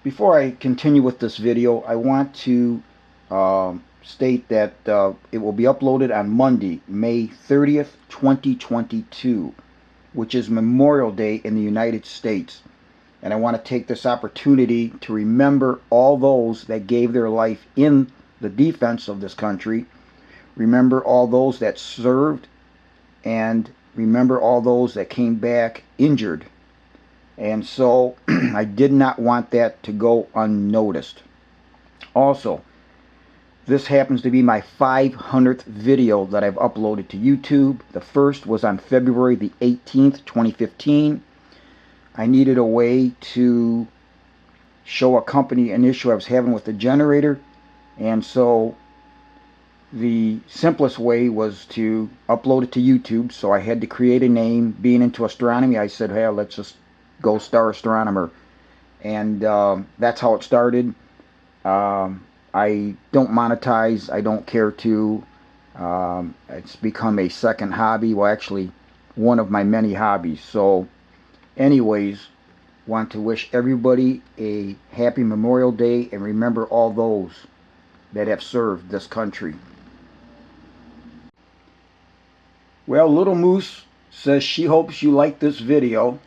Before I continue with this video, I want to state that it will be uploaded on Monday, May 30th, 2022, which is Memorial Day in the United States. And I want to take this opportunity to remember all those that gave their life in the defense of this country, remember all those that served, and remember all those that came back injured. And so I did not want that to go unnoticed. Also, this happens to be my 500th video that I've uploaded to YouTube. The first was on February the 18th, 2015. I needed a way to show a company an issue I was having with the generator, and so the simplest way was to upload it to YouTube. So I had to create a name. Being into astronomy, I said, hey, let's just go Star Astronomer, and that's how it started. I don't monetize. I don't care to. It's become a second hobby. Well, actually, one of my many hobbies. So anyways, want to wish everybody a happy Memorial Day and remember all those that have served this country. Well, Little Moose says she hopes you like this video.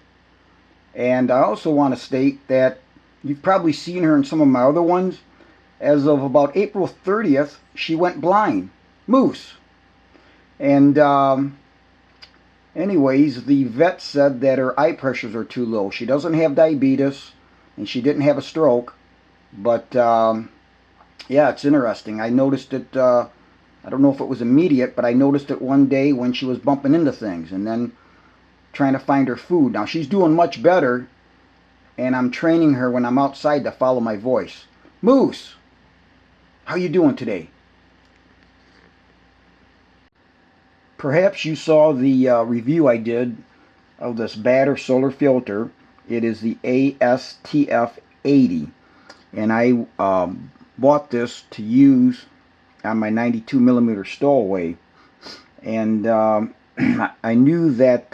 And I also want to state that you've probably seen her in some of my other ones. As of about April 30th, she went blind. Moose. And anyways, the vet said that her eye pressures are too low. She doesn't have diabetes, and she didn't have a stroke. But yeah, it's interesting. I noticed it, I don't know if it was immediate, but I noticed it one day when she was bumping into things. And then trying to find her food. Now she's doing much better, and I'm training her when I'm outside to follow my voice. Moose, how you doing today? Perhaps you saw the review I did of this Baader Solar Filter. It is the ASTF-80, and I bought this to use on my 92mm Stowaway, and I knew that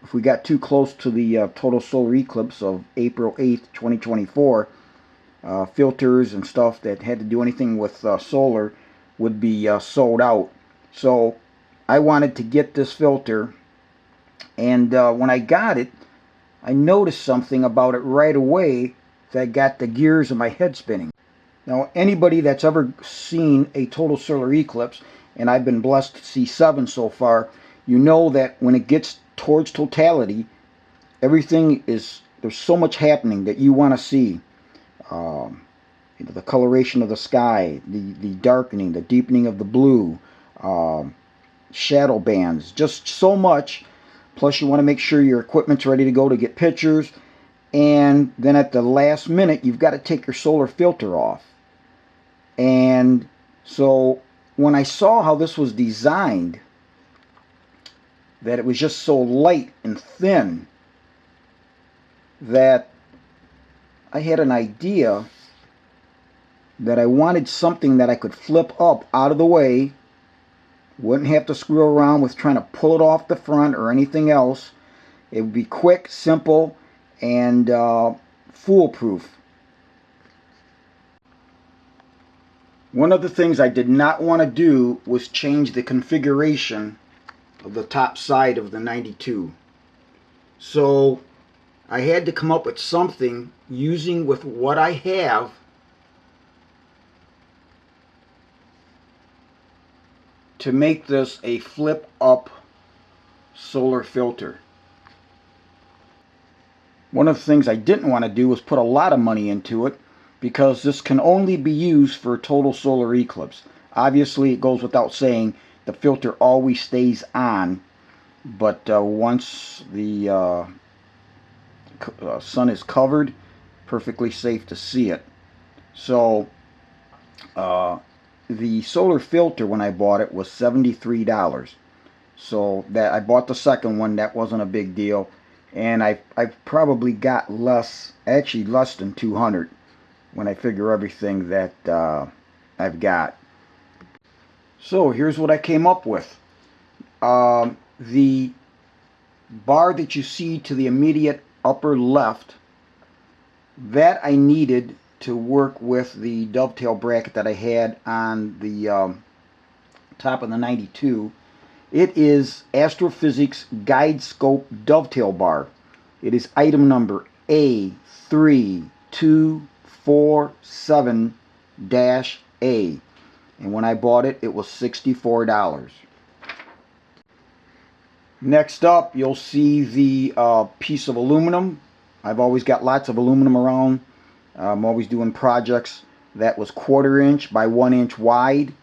if we got too close to the total solar eclipse of April 8th, 2024, filters and stuff that had to do anything with solar would be sold out. So I wanted to get this filter, and when I got it, I noticed something about it right away that got the gears of my head spinning. Now, anybody that's ever seen a total solar eclipse, and I've been blessed to see 7 so far, you know that when it gets towards totality, everything is, there's so much happening that you want to see. You know, the coloration of the sky, the darkening, the deepening of the blue, shadow bands, just so much. Plus you want to make sure your equipment's ready to go to get pictures. And then at the last minute, you've got to take your solar filter off. And so when I saw how this was designed, that it was just so light and thin, that I had an idea that I wanted something that I could flip up out of the way, wouldn't have to screw around with trying to pull it off the front or anything else. It would be quick, simple, and foolproof. One of the things I did not want to do was change the configuration of the top side of the 92. So I had to come up with something using with what I have to make this a flip up solar filter. One of the things I didn't want to do was put a lot of money into it, because this can only be used for a total solar eclipse. Obviously, it goes without saying, the filter always stays on, but once the sun is covered, perfectly safe to see it. So the solar filter, when I bought it, was $73. So that I bought the second one, that wasn't a big deal, and I've probably got less, actually less than 200 when I figure everything that I've got. So here's what I came up with. The bar that you see to the immediate upper left That I needed to work with the dovetail bracket that I had on the top of the 92. It is Astrophysics Guide Scope Dovetail Bar. It is item number A3247-A. And when I bought it, it was $64. Next up, you'll see the piece of aluminum. I've always got lots of aluminum around. I'm always doing projects. That was 1/4 inch by 1 inch wide.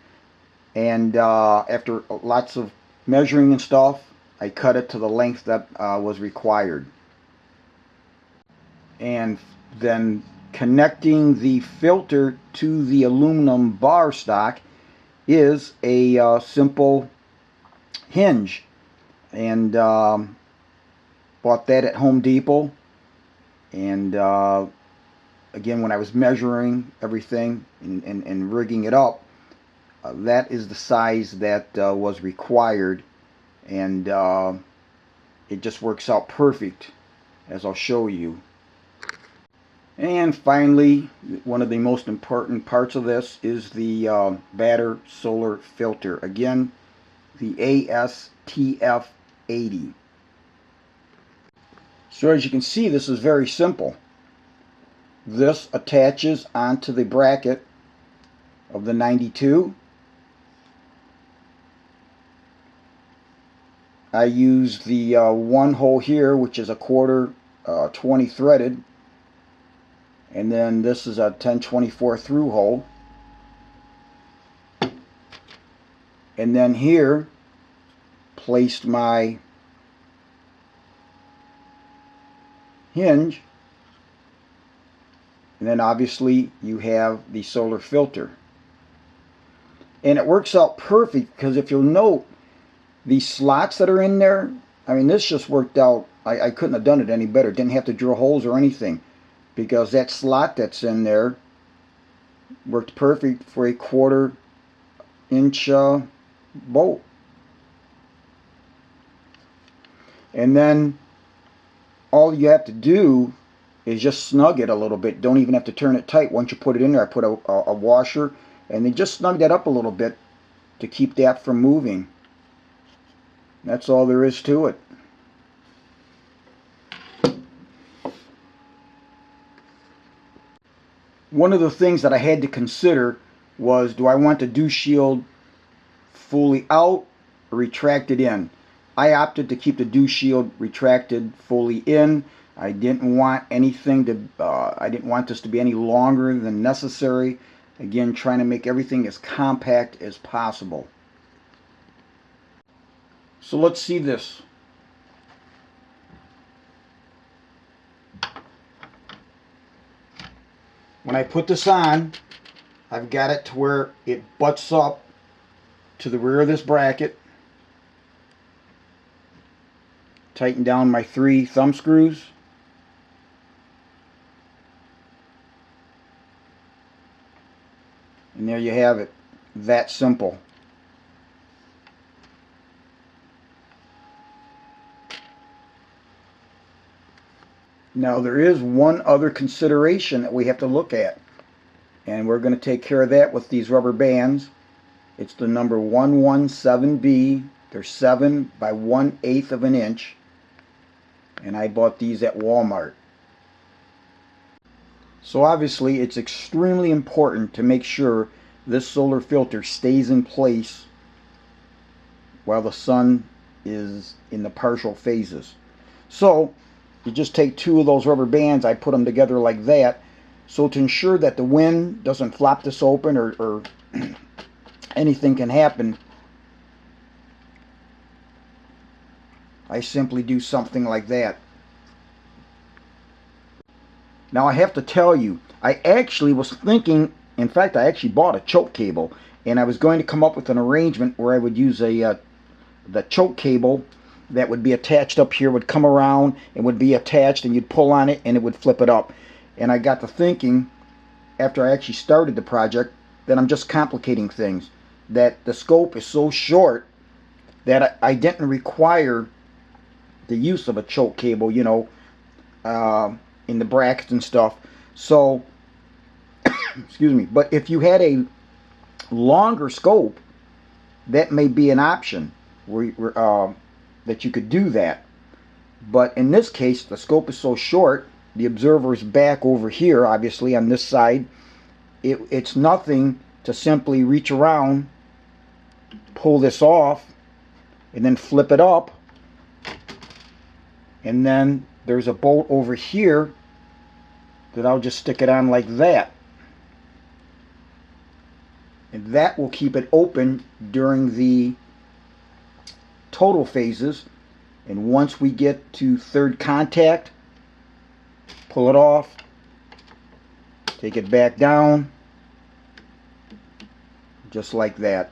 And after lots of measuring and stuff, I cut it to the length that was required. And then connecting the filter to the aluminum bar stock is a simple hinge. And bought that at Home Depot. And again, when I was measuring everything and rigging it up, that is the size that was required, and it just works out perfect, as I'll show you. And finally, one of the most important parts of this is the Baader Solar Filter. Again, the ASTF-80. So as you can see, this is very simple. This attaches onto the bracket of the 92. I use the one hole here, which is a 1/4 20 threaded, and then this is a 10/24 through hole. And then here, placed my hinge, and then obviously you have the solar filter. And it works out perfect because if you'll note, these slots that are in there, I mean, this just worked out. I couldn't have done it any better. Didn't have to drill holes or anything, because that slot that's in there worked perfect for a 1/4 inch bolt. And then all you have to do is just snug it a little bit. Don't even have to turn it tight. Once you put it in there, I put a washer, and then just snug that up a little bit to keep that from moving. That's all there is to it. One of the things that I had to consider was, do I want the dew shield fully out or retracted in? I opted to keep the dew shield retracted fully in. I didn't want anything to, I didn't want this to be any longer than necessary. Again, trying to make everything as compact as possible. So let's see this. When I put this on, I've got it to where it butts up to the rear of this bracket. Tighten down my 3 thumb screws. And there you have it. That simple. Now there is one other consideration that we have to look at, and we're going to take care of that with these rubber bands. It's the number 117B. They're 7 by 1/8 of an inch, and I bought these at Walmart. So obviously it's extremely important to make sure this solar filter stays in place while the sun is in the partial phases. So you just take 2 of those rubber bands, I put them together like that, so to ensure that the wind doesn't flop this open or anything can happen, I simply do something like that. Now I have to tell you, I actually was thinking, in fact I actually bought a choke cable, and I was going to come up with an arrangement where I would use the choke cable that would be attached up here, would come around and would be attached, and you'd pull on it and it would flip it up. And I got to thinking, after I actually started the project, that I'm just complicating things, that the scope is so short that I didn't require the use of a choke cable, you know, in the brackets and stuff. So, excuse me, but if you had a longer scope, that may be an option that you could do that. But in this case, the scope is so short, the observer is back over here, obviously, on this side. It's nothing to simply reach around, pull this off, and then flip it up. And then there's a bolt over here that I'll just stick it on like that. And that will keep it open during the total phases. And once we get to third contact, pull it off, take it back down, just like that.